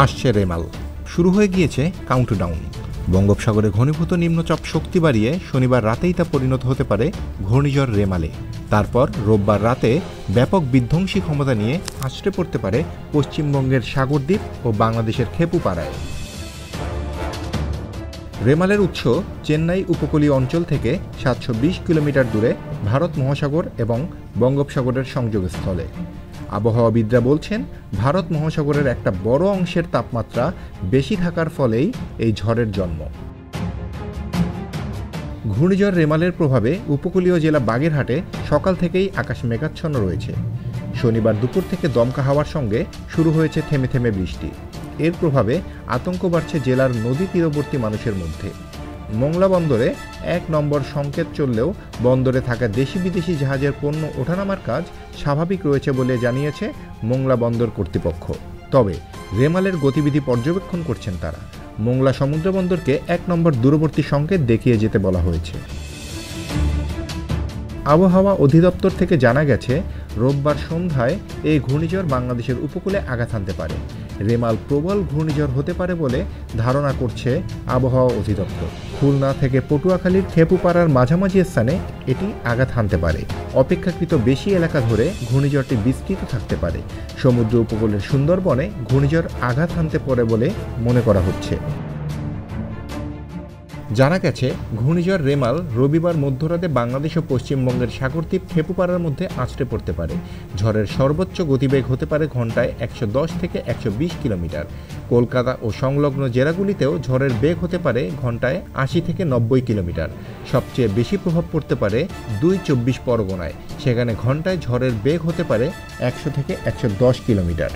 আসছে রেমাল, শুরু হয়ে গিয়েছে কাউন্টডাউন। বঙ্গোপসাগরে ঘনীভূত নিম্নচাপ শক্তি বাড়িয়ে শনিবার রাতেই তা পরিণত হতে পারে ঘূর্ণিঝড় রেমালে। তারপর রোববার রাতে ব্যাপক বিধ্বংসী ক্ষমতা নিয়ে আছড়ে পড়তে পারে পশ্চিমবঙ্গের সাগরদ্বীপ ও বাংলাদেশের খেপুপাড়ায়। রেমালের উৎস চেন্নাই উপকূলীয় অঞ্চল থেকে 720 কিলোমিটার দূরে ভারত মহাসাগর এবং বঙ্গোপসাগরের সংযোগস্থলে। আবহাওয়াবিদরা বলছেন, ভারত মহাসাগরের একটা বড় অংশের তাপমাত্রা বেশি থাকার ফলেই এই ঝড়ের জন্ম। ঘূর্ণিঝড় রেমালের প্রভাবে উপকূলীয় জেলা বাগেরহাটে সকাল থেকেই আকাশ মেঘাচ্ছন্ন রয়েছে। শনিবার দুপুর থেকে দমকা হাওয়ার সঙ্গে শুরু হয়েছে থেমে থেমে বৃষ্টি। এর প্রভাবে আতঙ্ক বাড়ছে জেলার নদী তীরবর্তী মানুষের মধ্যে। মোংলা বন্দরে 1 নম্বর সংকেত চললেও বন্দরে থাকা দেশি বিদেশি জাহাজের পণ্য ওঠানামার কাজ স্বাভাবিক রয়েছে বলে জানিয়েছে মোংলা বন্দর কর্তৃপক্ষ। তবে রেমালের গতিবিধি পর্যবেক্ষণ করছেন তারা। মোংলা সমুদ্র বন্দরকে 1 নম্বর দূরবর্তী সংকেত দেখিয়ে যেতে বলা হয়েছে। আবহাওয়া অধিদপ্তর থেকে জানা গেছে, রোববার সন্ধ্যায় এই ঘূর্ণিঝড় বাংলাদেশের উপকূলে আঘাত হানতে পারে। রেমাল প্রবল ঘূর্ণিঝড় হতে পারে বলে ধারণা করছে আবহাওয়া অধিদপ্তর। খুলনা থেকে পটুয়াখালীর খেপুপাড়ার মাঝামাঝি স্থানে এটি আঘাত হানতে পারে। অপেক্ষাকৃত বেশি এলাকা ধরে ঘূর্ণিঝড়টি বিস্তৃত থাকতে পারে। সমুদ্র উপকূলের সুন্দরবনে ঘূর্ণিঝড় আঘাত হানতে পারে বলে মনে করা হচ্ছে। জানা গেছে, ঘূর্ণিঝড় রেমাল রবিবার মধ্যরাতে বাংলাদেশ ও পশ্চিমবঙ্গের সাগরদ্বীপ খেপুপাড়ার মধ্যে আছড়ে পড়তে পারে। ঝড়ের সর্বোচ্চ গতিবেগ হতে পারে ঘন্টায় 110 থেকে 120 কিলোমিটার। কলকাতা ও সংলগ্ন জেলাগুলিতেও ঝড়ের বেগ হতে পারে ঘন্টায় 80 থেকে 90 কিলোমিটার। সবচেয়ে বেশি প্রভাব পড়তে পারে 2 চব্বিশ পরগনায়, সেখানে ঘন্টায় ঝড়ের বেগ হতে পারে 100 থেকে 110 কিলোমিটার।